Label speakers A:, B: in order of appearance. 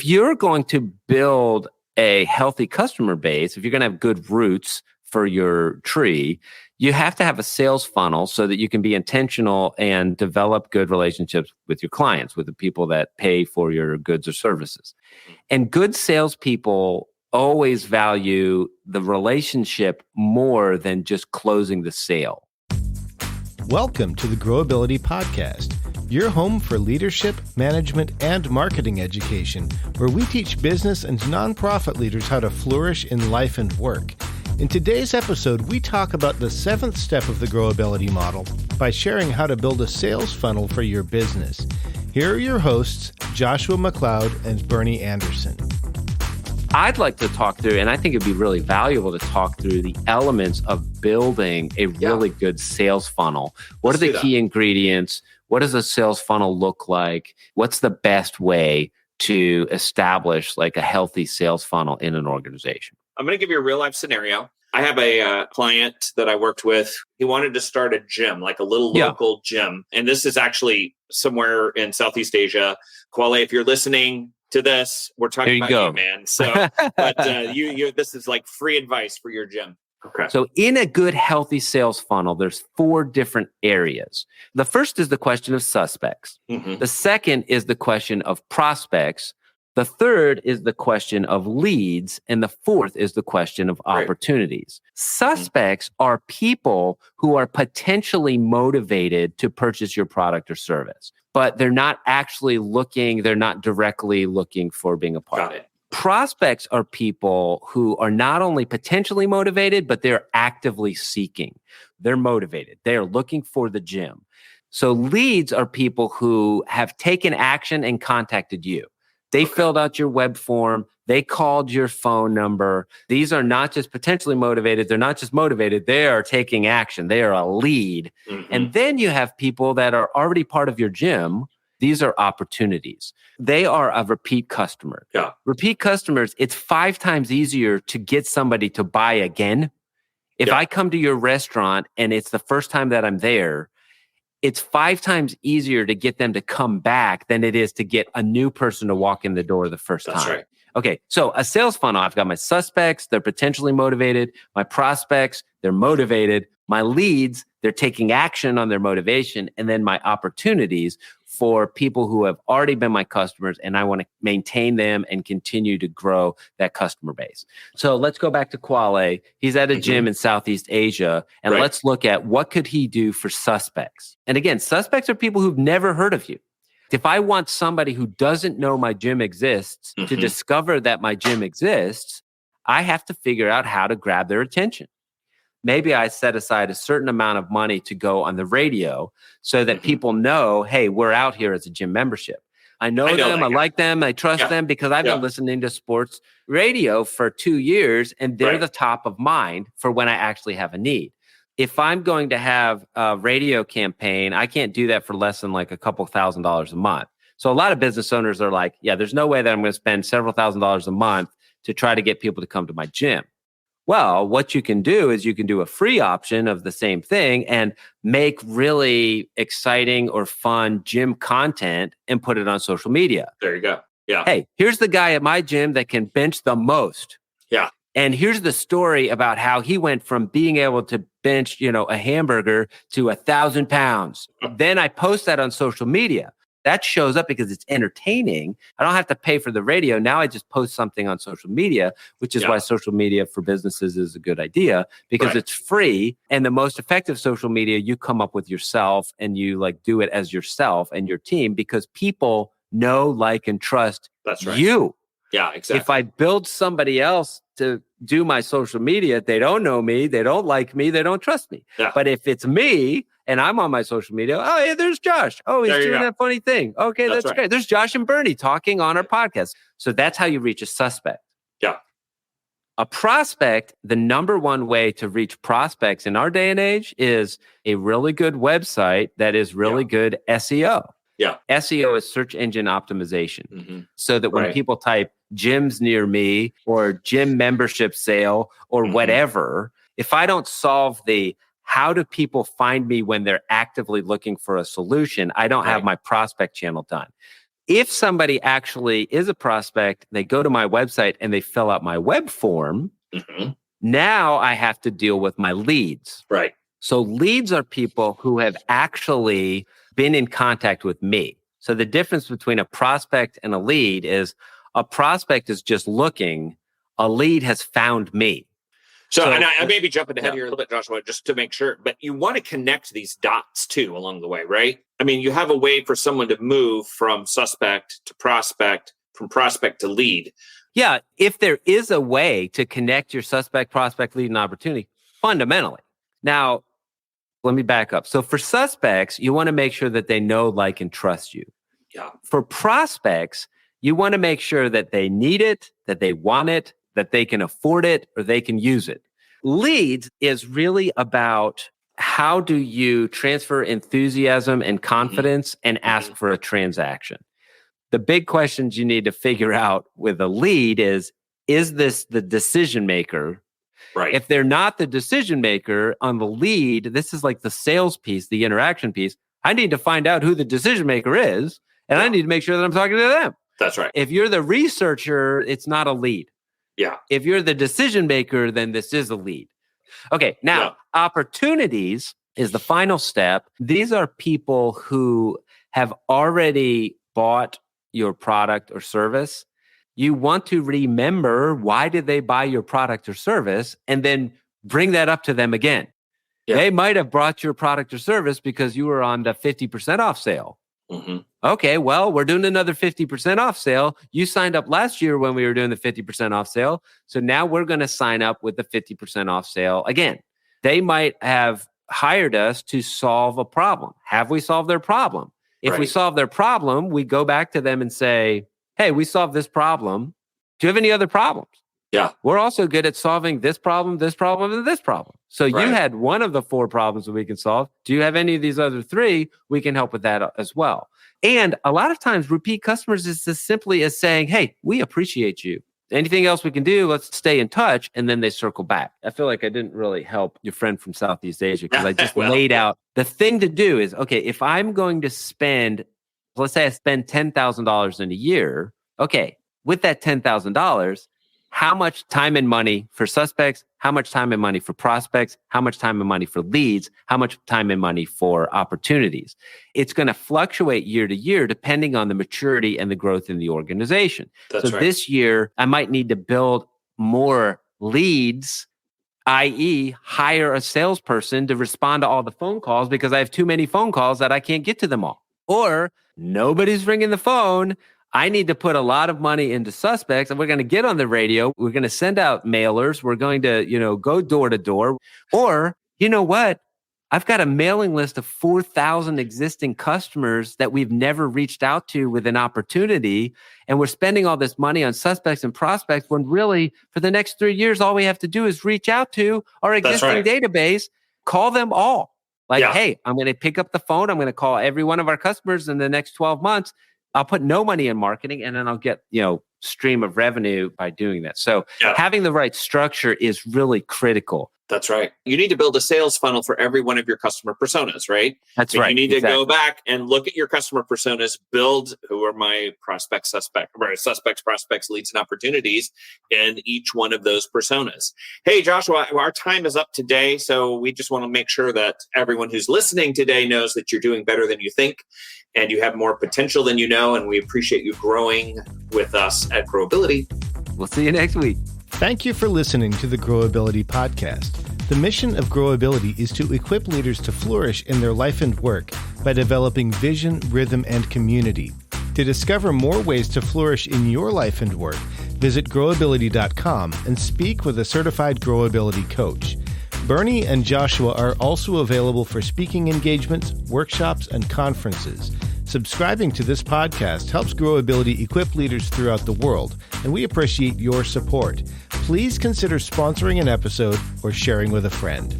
A: if you're going to build a healthy customer base, if you're going to have good roots for your tree, you have to have a sales funnel so that you can be intentional and develop good relationships with your clients, with the people that pay for your goods or services. And good salespeople always value the relationship more than just closing the sale.
B: Welcome to the Growability Podcast, your home for leadership, management, and marketing education, where we teach business and nonprofit leaders how to flourish in life and work. In today's episode, we talk about the 7th step of the Growability model by sharing how to build a sales funnel for your business. Here are your hosts, Joshua McLeod and Bernie Anderson.
A: I'd like to talk through, and I think it'd be really valuable to talk through the elements of building a really good sales funnel. What are the key ingredients? What does a sales funnel look like? What's the best way to establish like a healthy sales funnel in an organization?
C: I'm going to give you a real life scenario. I have a client that I worked with. He wanted to start a gym, like a little local gym. And this is actually somewhere in Southeast Asia. Kwale, if you're listening to this, we're talking about you, man. So, but this is like free advice for your gym. Okay.
A: So in a good, healthy sales funnel, there's 4 different areas. The first is the question of suspects. Mm-hmm. The second is the question of prospects. The third is the question of leads. And the fourth is the question of opportunities. Suspects are people who are potentially motivated to purchase your product or service, but they're not actually looking, they're not directly looking for being a part of it. Prospects are people who are not only potentially motivated, but they're actively seeking. They're motivated. They're looking for the gym. So leads are people who have taken action and contacted you. They filled out your web form. They called your phone number. These are not just potentially motivated. They're not just motivated. They are taking action. They are a lead. Mm-hmm. And then you have people that are already part of your gym. These are opportunities. They are a repeat customer. Yeah. Repeat customers, it's 5 times easier to get somebody to buy again. If I come to your restaurant and it's the first time that I'm there, it's 5 times easier to get them to come back than it is to get a new person to walk in the door the first time. That's right. Okay, so a sales funnel, I've got my suspects, they're potentially motivated. My prospects, they're motivated. My leads, they're taking action on their motivation. And then my opportunities for people who have already been my customers, and I want to maintain them and continue to grow that customer base. So let's go back to Kwale. He's at a gym in Southeast Asia, and let's look at what could he do for suspects. And again, suspects are people who've never heard of you. If I want somebody who doesn't know my gym exists to discover that my gym exists, I have to figure out how to grab their attention. Maybe I set aside a certain amount of money to go on the radio so that people know, hey, we're out here as a gym membership. I know them, I like them, I trust them because I've been listening to sports radio for 2 years and they're the top of mind for when I actually have a need. If I'm going to have a radio campaign, I can't do that for less than like a couple $1,000s a month. So a lot of business owners are like, there's no way that I'm going to spend several $1,000s a month to try to get people to come to my gym. Well, what you can do is you can do a free option of the same thing and make really exciting or fun gym content and put it on social media.
C: There you go. Yeah.
A: Hey, here's the guy at my gym that can bench the most.
C: Yeah.
A: And here's the story about how he went from being able to bench, a hamburger to 1,000 pounds. Then I post that on social media. That shows up because it's entertaining. I don't have to pay for the radio. Now I just post something on social media, which is why social media for businesses is a good idea because it's free. And the most effective social media you come up with yourself and you do it as yourself and your team because people know, like, and trust you.
C: Yeah, exactly.
A: If I build somebody else to do my social media, they don't know me, they don't like me, they don't trust me. Yeah. But if it's me, and I'm on my social media, oh, hey, there's Josh. Oh, he's doing that funny thing. Okay, that's great. There's Josh and Bernie talking on our podcast. So that's how you reach a suspect.
C: Yeah.
A: A prospect, the number one way to reach prospects in our day and age is a really good website that is really good SEO.
C: Yeah.
A: SEO is search engine optimization. So that when people type gyms near me or gym membership sale or whatever, if I don't solve the how do people find me when they're actively looking for a solution, I don't have my prospect channel done. If somebody actually is a prospect, they go to my website and they fill out my web form, now I have to deal with my leads.
C: Right.
A: So leads are people who have actually been in contact with me. So the difference between a prospect and a lead is a prospect is just looking, a lead has found me.
C: So and I may be jumping ahead here a little bit, Joshua, just to make sure, but you want to connect these dots too along the way, right? I mean, you have a way for someone to move from suspect to prospect, from prospect to lead.
A: Yeah, if there is a way to connect your suspect, prospect, lead, and opportunity, fundamentally. Now, let me back up. So for suspects, you want to make sure that they know, like, and trust you.
C: Yeah.
A: For prospects, you want to make sure that they need it, that they want it, that they can afford it, or they can use it. Leads is really about how do you transfer enthusiasm and confidence and ask for a transaction. The big questions you need to figure out with a lead is this the decision maker?
C: Right.
A: If they're not the decision maker on the lead, this is like the sales piece, the interaction piece. I need to find out who the decision maker is, and I need to make sure that I'm talking to them.
C: That's right.
A: If you're the researcher, it's not a lead.
C: Yeah.
A: If you're the decision maker, then this is a lead. Okay, now opportunities is the final step. These are people who have already bought your product or service. You want to remember why did they buy your product or service and then bring that up to them again. Yeah. They might have brought your product or service because you were on the 50% off sale. Okay, well, we're doing another 50% off sale. You signed up last year when we were doing the 50% off sale. So now we're going to sign up with the 50% off sale again. They might have hired us to solve a problem. Have we solved their problem? If we solve their problem, we go back to them and say, hey, we solved this problem. Do you have any other problems?
C: Yeah.
A: We're also good at solving this problem, and this problem. So you had one of the 4 problems that we can solve. Do you have any of these other 3? We can help with that as well. And a lot of times repeat customers is as simply as saying, hey, we appreciate you. Anything else we can do? Let's stay in touch. And then they circle back. I feel like I didn't really help your friend from Southeast Asia because I just laid out the thing to do is, okay, if I'm going to spend, let's say I spend $10,000 in a year. Okay, with that $10,000, how much time and money for suspects, how much time and money for prospects, how much time and money for leads, how much time and money for opportunities. It's going to fluctuate year to year depending on the maturity and the growth in the organization.
C: That's right.
A: This year, I might need to build more leads, i.e. hire a salesperson to respond to all the phone calls because I have too many phone calls that I can't get to them all. Or nobody's ringing the phone. I need to put a lot of money into suspects and we're going to get on the radio. We're going to send out mailers. We're going to, go door to door. Or, you know what? I've got a mailing list of 4,000 existing customers that we've never reached out to with an opportunity. And we're spending all this money on suspects and prospects when really for the next 3 years, all we have to do is reach out to our existing database, call them all. Hey, I'm going to pick up the phone. I'm going to call every one of our customers in the next 12 months. I'll put no money in marketing and then I'll get, stream of revenue by doing that. So having the right structure is really critical.
C: That's right. You need to build a sales funnel for every one of your customer personas, right?
A: That's right.
C: You need to go back and look at your customer personas, build who are my prospects, prospects, leads, and opportunities in each one of those personas. Hey, Joshua, our time is up today. So we just want to make sure that everyone who's listening today knows that you're doing better than you think and you have more potential than you know. And we appreciate you growing with us at Growability.
A: We'll see you next week.
B: Thank you for listening to the Growability Podcast. The mission of Growability is to equip leaders to flourish in their life and work by developing vision, rhythm, and community. To discover more ways to flourish in your life and work, visit growability.com and speak with a certified Growability coach. Bernie and Joshua are also available for speaking engagements, workshops, and conferences. Subscribing to this podcast helps Growability equip leaders throughout the world, and we appreciate your support. Please consider sponsoring an episode or sharing with a friend.